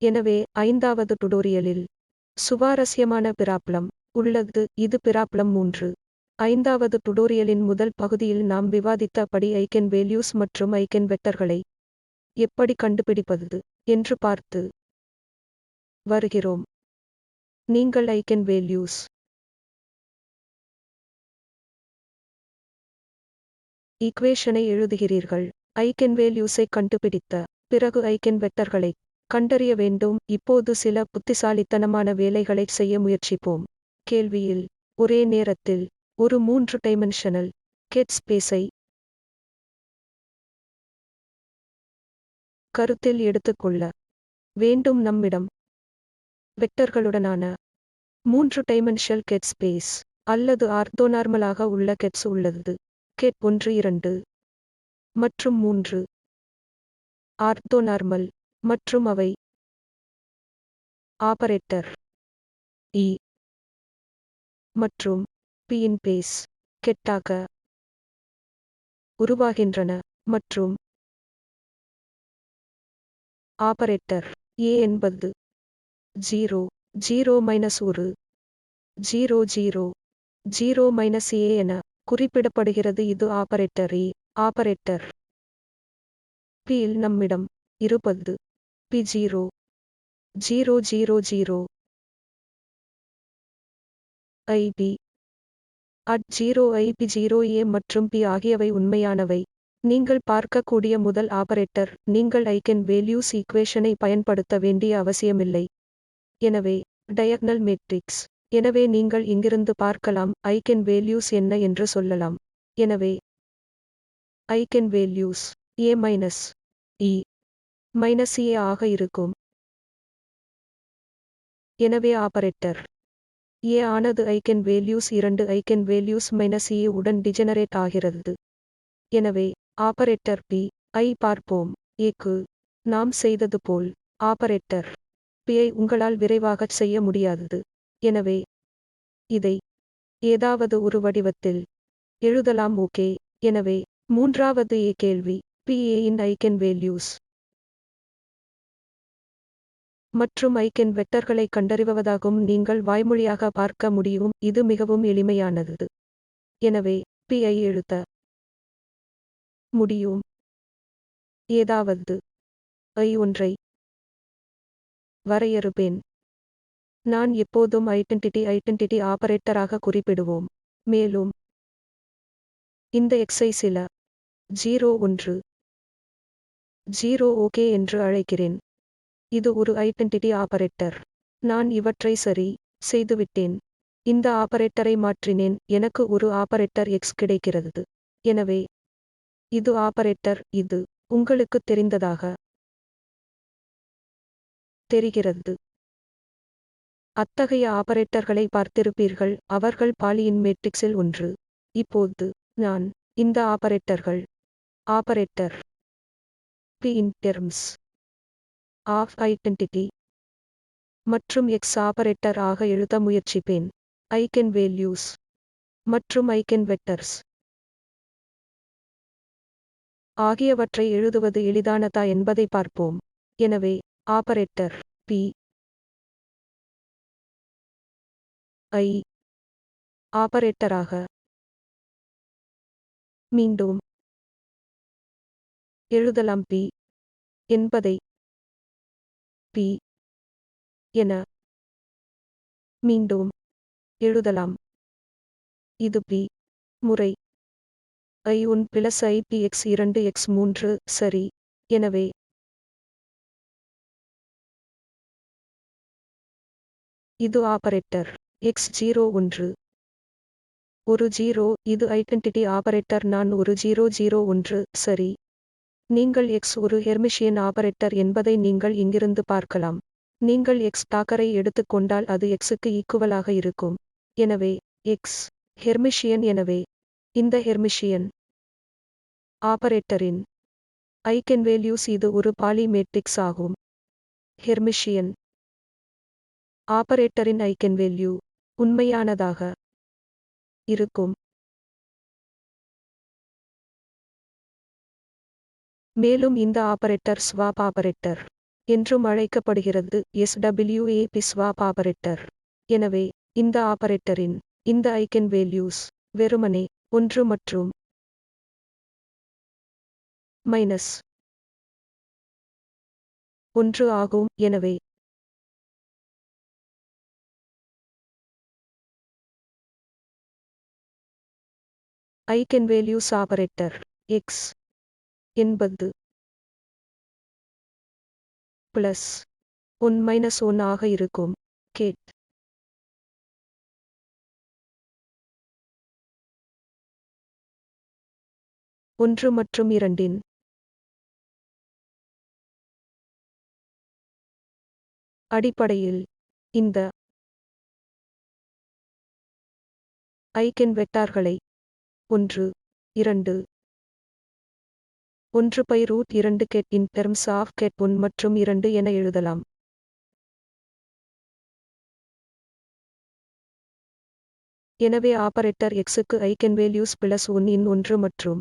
எனவே 5வது டுடோரியலில் சுவாரஸ்யமான பிராப்ளம் உள்ளது. இது பிராப்ளம் 3. 5வது டுடோரியலின் முதல் பகுதியில் நாம் விவாதித்தபடி ஐகென் வேல்யூஸ் மற்றும் ஐகென் வெக்டர்களை எப்படி கண்டுபிடிப்பது என்று பார்த்து வருகிறோம். நீங்கள் ஐகென் வேல்யூஸ் ஈக்குவேஷனை எழுதுகிறீர்கள். ஐகென் வேல்யூஸை கண்டுபிடித்த பிறகு ஐகென் வெக்டர்களை கண்டறிய வேண்டும். இப்போது சில புத்திசாலித்தனமான வேலைகளை செய்ய முயற்சிப்போம். கேள்வியில் ஒரே நேரத்தில் ஒரு 3 டைமென்ஷனல் கெட் ஸ்பேஸை கருத்தில் எடுத்துக்கொள்ள வேண்டும். நம்மிடம் வெக்டர்களுடனான 3 டைமென்ஷனல் கெட் ஸ்பேஸ் அல்லது ஆர்த்தோனார்மலாக உள்ள கெட்ஸ் உள்ளது. கெட் 1 2 மற்றும் 3 ஆர்த்தோனார்மல் மற்றும் அவை ஆபரேட்டர் இ மற்றும் பி இன் பேஸ் கெட்டாக உருவாகின்றன மற்றும் ஆபரேட்டர் ஏ என்பது 0 0 -1 0 0 0 -a என குறிப்பிடப்படுகிறது. இது ஆபரேட்டர் ஏ. ஆபரேட்டர் பி இல் நம்மிடம் இருப்பது பி 0 0 0 0 ஐபி அட் 0 ஐபி 0 ஏ மற்றும் பி ஆகியவை உண்மையானவை. நீங்கள் பார்க்கக்கூடிய முதல் ஆபரேட்டர். நீங்கள் ஐகென் வேல்யூஸ் ஈக்குவேஷனை பயன்படுத்த வேண்டிய அவசியமில்லை. எனவே டயகனல் மேட்ரிக்ஸ். எனவே நீங்கள் இங்கிருந்து பார்க்கலாம் ஐகென் வேல்யூஸ் என்ன என்று சொல்லலாம். எனவே eigenvalues A minus E minus A ஆக இருக்கும். எனவே ஆபரேட்டர் ஏ ஆனது eigenvalues 2 eigenvalues minus A உடன் டிஜெனரேட் ஆகிறது. எனவே ஆபரேட்டர் பி ஐ பார்ப்போம். ஏக்கு நாம் செய்தது போல் ஆபரேட்டர் பி ஐ உங்களால் விரைவாகச் செய்ய முடியாதது. எனவே இதை ஏதாவது ஒரு வடிவத்தில் எழுதலாம். ஓகே. எனவே 3வது ஏ கேள்வி B A in eigen values மற்றும் ஐகென் வெக்டர்களை கண்டறிவதாகும். நீங்கள் வாய்மொழியாக பார்க்க முடியும். இது மிகவும் எளிமையானது. எனவே பி ஐ எழுத முடியும். ஏதாவது ஐ ஒன்றை வரையறுப்பேன். நான் எப்போதும் ஐடென்டிட்டி ஆபரேட்டராக குறிப்பிடுவோம். மேலும் இந்த எக்ஸை சில 0 1 0 ஓகே என்று அழைக்கிறேன். இது ஒரு ஐடென்டிட்டி ஆபரேட்டர். நான் இவற்றை சரி செய்துவிட்டேன். இந்த ஆபரேட்டரை மாற்றினேன். எனக்கு ஒரு ஆபரேட்டர் எக்ஸ் கிடைக்கிறது. எனவே இது ஆபரேட்டர். இது உங்களுக்கு தெரிந்ததாக தெரிகிறது. அத்தகைய ஆபரேட்டர்களை பார்த்திருப்பீர்கள். அவர்கள் பாலியின் மேட்ரிக்ஸில் ஒன்று. இப்போது நான் இந்த ஆபரேட்டர் பி இன் டெர்ம்ஸ் ஆஃப் ஐடென்டிட்டி மற்றும் எக்ஸ் ஆபரேட்டர் ஆக எழுத முயற்சிப்பேன். ஐகென் வேல்யூஸ் மற்றும் ஐகென் வெக்டர்ஸ் ஆகியவற்றை எழுதுவது எளிதானதா என்பதை பார்ப்போம். எனவே ஆபரேட்டர் பி ஐ ஆபரேட்டராக மீண்டும் எழுதலாம். பி என்பதை பி என மீண்டும் எழுதலாம். இது பி முறை ஐ 1 plus I P X 2 X 3 சரி. எனவே இது ஆபரேட்டர் எக்ஸ் 0 1 ஒரு 0. இது ஐடென்டிட்டி ஆபரேட்டர். நான் ஒரு 0 0 1 சரி. நீங்கள் எக்ஸ் ஒரு ஹெர்மிஷியன் ஆபரேட்டர் என்பதை நீங்கள் இங்கிருந்து பார்க்கலாம். நீங்கள் எக்ஸ் டாக்கரை எடுத்துக்கொண்டால் அது எக்ஸுக்கு ஈக்குவலாக இருக்கும். எனவே எக்ஸ் ஹெர்மிஷியன். எனவே இந்த ஹெர்மிஷியன் ஆபரேட்டரின் ஐகென் வேல்யூஸ் இது ஒரு பாலி மேட்ரிக்ஸ் ஆகும். ஹெர்மிஷியன் ஆபரேட்டரின் ஐகென் வேல்யூ உண்மையானதாக இருக்கும். மேலும் இந்த ஆபரேட்டர் ஸ்வாப் ஆபரேட்டர் என்றும் அழைக்கப்படுகிறது. SWAP swap operator. எனவே இந்த ஆபரேட்டரின் இந்த ஐகன் வேல்யூஸ் வெறுமனே 1 மற்றும் -1 ஆகும். எனவே ஐகன் வேல்யூஸ் ஆபரேட்டர் x என்பது +1 -1 ஆக இருக்கும். கேட் 1 மற்றும் 2 இன் அடிப்படையில் இந்த ஐகன் வெக்டார்களை 1 2 1/√2 ket in terms of ket 1 மற்றும் 2 என எழுதலாம். எனவே ஆபரேட்டர் x-க்கு ஐகன் வேல்யூஸ் +1 இன் 1 மற்றும்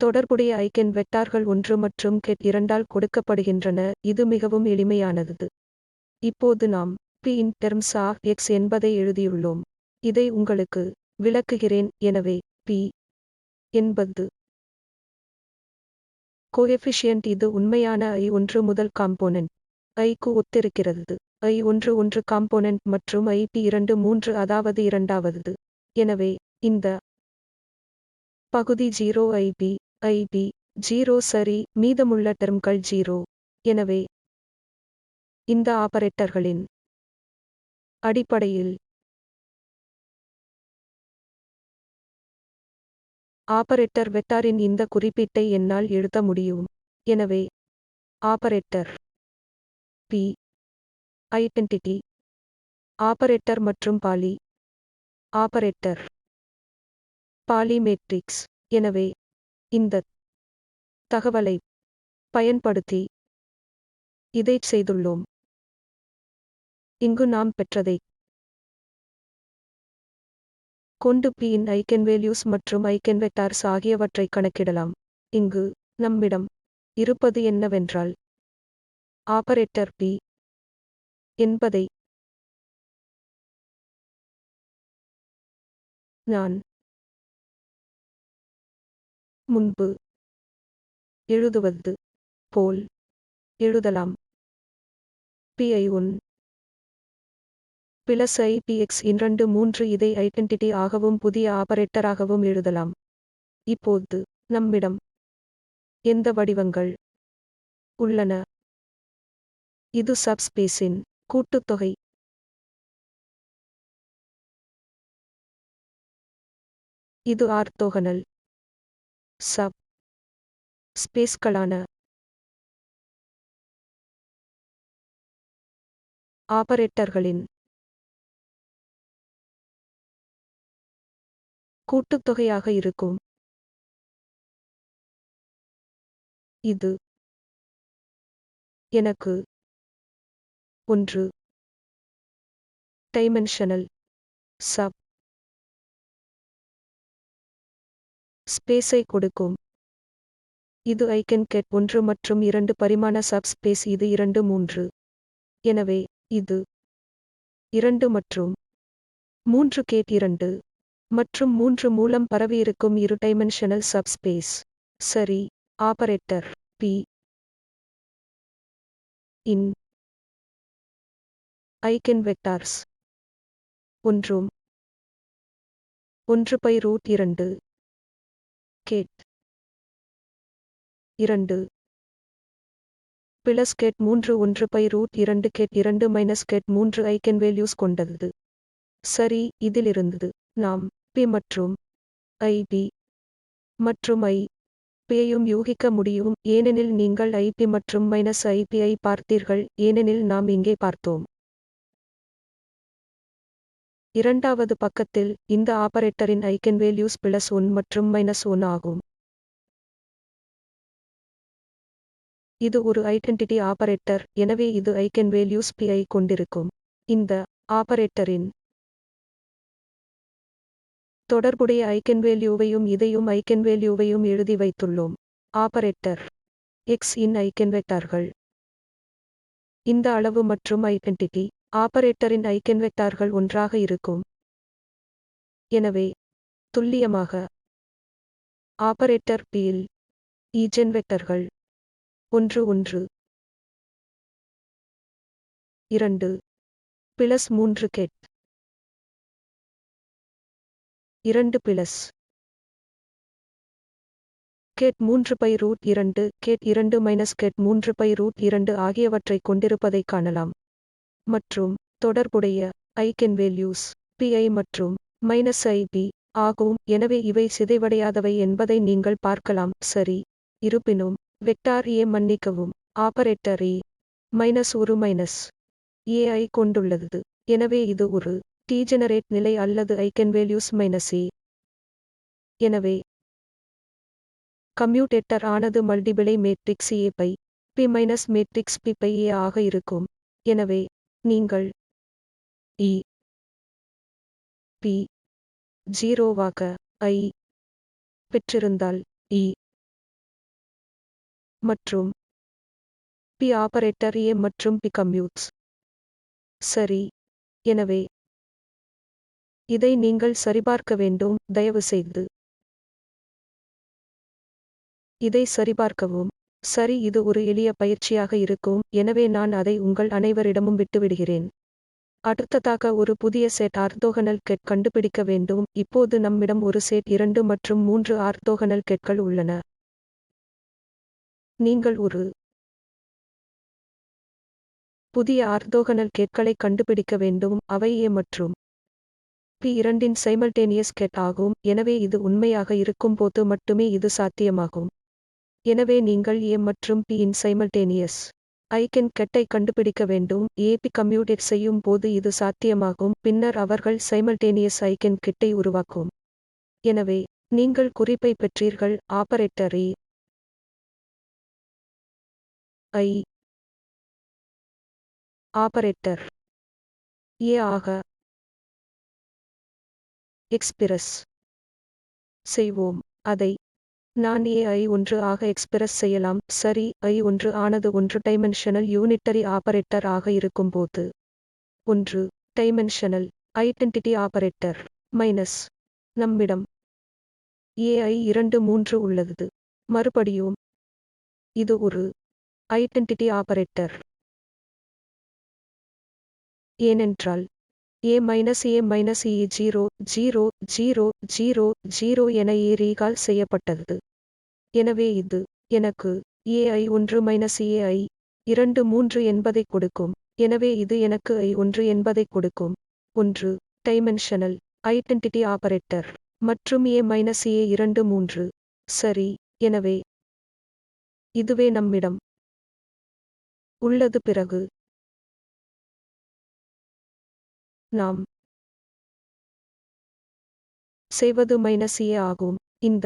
தொடர்புடைய ஐகன் வெக்டார்கள் 1 மற்றும் கேட் 2 ஆல் கொடுக்கப்படுகின்றன. இது மிகவும் எளிமையானது. இப்போது நாம் p இன் டெர்ம்ஸ் ஆஃப் x என்பதை எழுதியுள்ளோம். இதை உங்களுக்கு விளக்குகிறேன். எனவே p என்பது கோஎஃபிஷியன்ட். இது உண்மையான i1 முதல் காம்போனென்ட் i-க்கு ஒத்திருக்கிறது. i1 1 காம்போனென்ட் மற்றும் ip2 3 அதாவது இரண்டாவது. எனவே இந்த பகுதி 0 ib 0 சரி. மீதமுள்ள டெர்ம்கள் 0. எனவே இந்த ஆபரேட்டர்களின் அடிப்படையில் ஆபரேட்டர் வெக்டாரின் இந்த குறிப்பீட்டை என்னால் எழுத முடியும். எனவே ஆபரேட்டர் p ஐடென்டிட்டி ஆபரேட்டர் மற்றும் பாலி ஆபரேட்டர் பாலி மேட்ரிக்ஸ். எனவே இந்த தகவலை பயன்படுத்தி இதைச் செய்துள்ளோம். இங்கு நாம் பெற்றதைக் கொண்டு p இன் ஐகன்வேல்யூஸ் மற்றும் ஐகன்வெக்டார்ஸ் ஆகியவற்றை கணக்கிடலாம். இங்கு நம்மிடம் இருப்பது என்னவென்றால் ஆபரேட்டர் p என்பதை நான் முன்பு எழுதுவது போல் எழுதலாம். pi1 பிளஸ் ipx2 3 இதை ஐடென்டிட்டி ஆகவும் புதிய ஆபரேட்டராகவும் எழுதலாம். இப்போது நம்மிடம் எந்த வடிவங்கள் உள்ளன? இது சப்ஸ்பேஸின் கூட்டுத்தொகை. இது ஆர்த்தோகனல் சப் ஸ்பேஸ்களான ஆபரேட்டர்களின் கூட்டுத்தொகையாக இருக்கும். இது எனக்கு 1 டைமென்ஷனல் சப் ஸ்பேஸை கொடுக்கும். இது ஐகன் கேட் 1 மற்றும் 2 பரிமாண சப் ஸ்பேஸ். இது 2 3. எனவே இது 2 மற்றும் 3 கேட் 2 மற்றும் 3 மூலம் பரவியிருக்கும் இரு டைமென்ஷனல் சப் ஸ்பேஸ். சரி. ஆபரேட்டர் p இன் eigenvectors 1 1/√2 ket 2 plus ket 3 1/√2 ket 2 minus ket 3 eigenvalues கொண்டது. சரி. இதிலிருந்து நாம் p மற்றும் ib மற்றும் i-யையும் யூகிக்க முடியும். ஏனெனில் நீங்கள் ip மற்றும் -ip-ஐ பார்த்தீர்கள். ஏனெனில் நாம் இங்கே பார்த்தோம். இரண்டாவது பக்கத்தில் இந்த ஆபரேட்டரின் ஐகன்வேல்யூஸ் +1 மற்றும் -1 ஆகும். இது ஒரு ஐடென்டிட்டி ஆபரேட்டர். எனவே இது ஐகன்வேல்யூஸ் p ஐ கொண்டிருக்கும். இந்த ஆபரேட்டரின் தொடர்புடைய ஐகென்வேல்யூவையும் இதையும் ஐகென்வேல்யூவையும் எழுதி வைத்துள்ளோம். ஆபரேட்டர் எக்ஸ் இன் ஐகென்வெக்டார்கள். இந்த அளவு மற்றும் ஐடென்டிட்டி ஆபரேட்டரின் ஐகென்வெக்டார்கள் ஒன்றாக இருக்கும். எனவே துல்லியமாக ஆபரேட்டர் P இல் ஈஜென்வெக்டர்கள் 1 1 2 plus 3 ket 2 plus ket 3 by root 2 ket 2 minus ket 3 by root 2 ஆகியவற்றைக் கொண்டிருப்பதைக் காணலாம். மற்றும் தொடர்புடைய ஐகென்வேல்யூஸ் Pi மற்றும் -Ib ஆகும். எனவே இவை சிதைவடையாதவை என்பதை நீங்கள் பார்க்கலாம். சரி. இருப்பினும் வெக்டார் A மன்னிக்கவும் ஆபரேட்டர் E ஒரு மைனஸ் A ஐ கொண்டுள்ளது. எனவே இது ஒரு டீஜெனரேட் நிலை அல்லது ஐகென்வேல்யூஸ் -A. எனவே கம்யூட்டேட்டர் ஆனது multiply matrix A by P minus matrix P by A ஆக இருக்கும். எனவே நீங்கள் E P 0வாக I பெற்றிருந்தால் E மற்றும் P ஆபரேட்டர் A மற்றும் P கம்யூட்ஸ். சரி. எனவே இதை நீங்கள் சரிபார்க்க வேண்டும். தயவுசெய்து இதை சரிபார்க்கவும். சரி, இது ஒரு எளிய பயிற்சியாக இருக்கும். எனவே நான் அதை உங்கள் அனைவரிடமும் விட்டுவிடுகிறேன். அடுத்ததாக ஒரு புதிய செட் ஆர்த்தோகனல் கெட் கண்டுபிடிக்க வேண்டும். இப்போது நம்மிடம் ஒரு செட் 2 மற்றும் 3 ஆர்த்தோகனல் கெட்கள் உள்ளன. நீங்கள் ஒரு புதிய ஆர்த்தோகனல் கெட்களை கண்டுபிடிக்க வேண்டும். அவை A மற்றும் P இரண்டின் சைமல்டேனியஸ் கெட் ஆகும். எனவே இது உண்மையாக இருக்கும்போது மட்டுமே இது சாத்தியமாகும். எனவே நீங்கள் A மற்றும் P இன் சைமல்டேனியஸ் ஐகென் கெட்டை கண்டுபிடிக்க வேண்டும். AP கம்யூட்டேட் செய்யும் போது இது சாத்தியமாகும். பின்னர் அவர்கள் சைமல்டேனியஸ் ஐகென் கெட்டை உருவாக்கும். எனவே நீங்கள் குறிப்பை பெற்றீர்கள். ஆபரேட்டர் I ஆபரேட்டர் A ஆக எக்ஸ்பிரஸ் செய்வோம். அதை நான் AI1 ஆக எக்ஸ்பிரஸ் செய்யலாம். சரி. I1 ஆனது 1 டைமென்ஷனல் யூனிட்டரி ஆபரேட்டர் ஆக இருக்கும்போது 1 டைமென்ஷனல் ஐடென்டிட்டி ஆபரேட்டர் மைனஸ் நம்மிடம் AI2 3 உள்ளது. மறுபடியும் இது ஒரு ஐடென்டிட்டி ஆபரேட்டர். ஏனென்றால் A E 0 0 0 0 0 என A ரீகால் செய்யப்பட்டது. எனவே இது எனக்கு AI1 AI2 3 என்பதைக் கொடுக்கும். எனவே இது எனக்கு I1 என்பதைக் கொடுக்கும். 1 டைமென்ஷனல் ஐடென்டிட்டி ஆபரேட்டர் மற்றும் A-A2 3. சரி. எனவே இதுவே நம்மிடம் உள்ளது. பிறகு நாம் செய்வது -A ஆகும். இந்த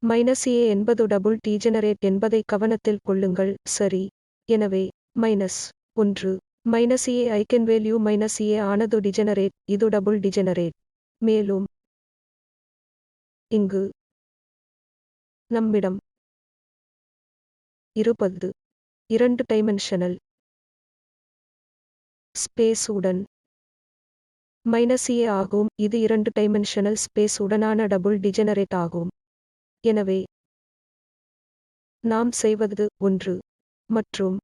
-A என்பது டபுள் டீஜெனரேட் என்பதை கவனத்தில் கொள்ளுங்கள். சரி. எனவே -1 -A ஐகென்வேல்யூ -A ஆனது டிஜெனரேட். இது டபுள் டிஜெனரேட். மேலும் இங்கு நம்மிடம் இருப்பது 2 டைமென்ஷனல் ஸ்பேஸ் உடன் -A ஆகும். இது 2 டைமென்ஷனல் ஸ்பேஸ் உடனான டபுள் டிஜெனரேட் ஆகும். எனவே நாம் செய்வது 1 மற்றும்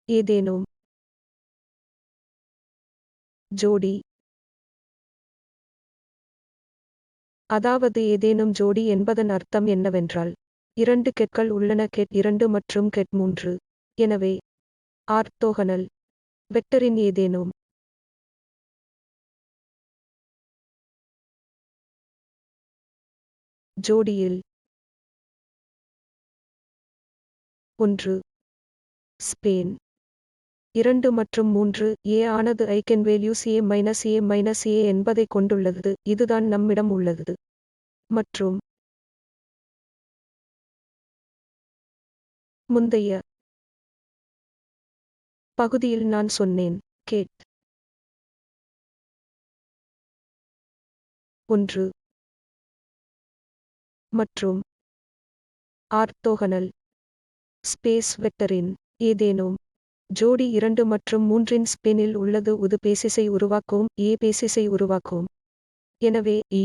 ஏதேனும் ஜோடி, அதாவது ஏதேனும் ஜோடி என்பதன் அர்த்தம் என்னவென்றால் 2 கெட்கள் உள்ளன. கெட் 2 மற்றும் கெட் 3. எனவே ஆர்த்தோகனல் வெக்டரின் ஏதேனும் ஜோடியில் 1 ஸ்பேன் 2 மற்றும் 3 A ஆனது ஐகென்வேல்யூஸ் A என்பதைக் கொண்டுள்ளது. இதுதான் நம்மிடம் உள்ளது. மற்றும் முந்தைய பகுதியில் நான் சொன்னேன். கெட் 1 மற்றும் ஆர்த்தோகனல் ஸ்பேஸ் வெக்டரின் ஏதேனும் ஜோடி 2 மற்றும் 3 இன் ஸ்பேனில் உள்ளது உது பேசிஸை உருவாக்கும் ஏ பேசிஸை உருவாக்கும். எனவே இ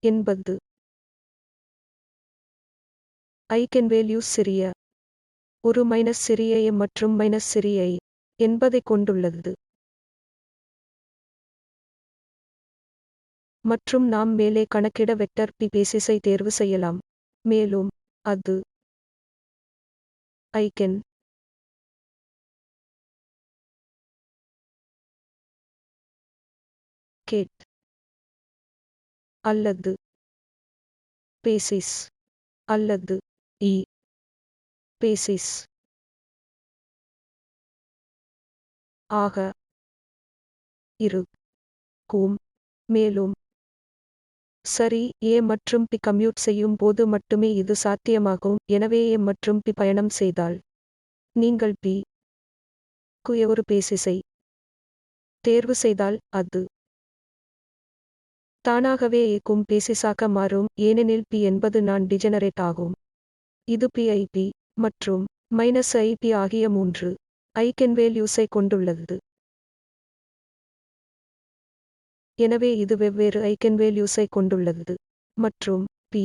என்பது ஐகென்வேல்யூஸ் சிறிய ஒரு மைனஸ் சிறிய a மற்றும் மைனஸ் சிறிய i என்பதைக் கொண்டுள்ளது. மற்றும் நாம் மேலே கணக்கிட வெக்டர் p பேசிஸை தேர்வு செய்யலாம், மேலும் அது ஐகென் கேட் அல்லது பேசிஸ் அல்லது இ பேசிஸ் ஆக இருக்கும். மேலும் சரி a மற்றும் p கம்யூட் செய்யும் போது மட்டுமே இது சாத்தியமாகும். எனவே a மற்றும் p பயணம் செய்தால் நீங்கள் p க்கு ஒரு பேசிஸை தேர்வு செய்தால் அது தானாகவே a க்கும் பேசிஸாக மாறும், ஏனெனில் p என்பது நான் டிஜெனரேட் ஆகும். இது pip மற்றும் ip ஆகிய 3 ஐகென்வேல்யூஸை கொண்டுள்ளது. எனவே இது வெவ்வேறு ஐகென்வேல்யூஸை கொண்டுள்ளது மற்றும் p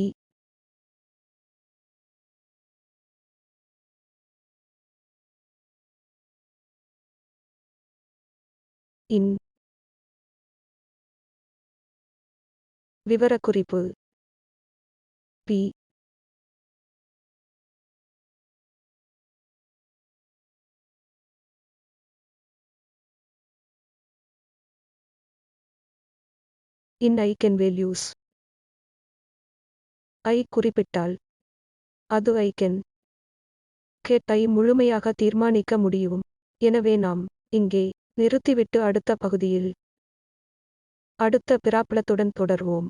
இன் விவரக்குறிப்பு p இன் ஐகென்வேல்யூஸ் ஐ குறிப்பிட்டால் அது ஐகென் கேட் ஐ முழுமையாக தீர்மானிக்க முடியும். எனவே நாம் இங்கே நிறுத்திவிட்டு அடுத்த பகுதியில் அடுத்த பிராப்ளத்துடன் தொடர்வோம்.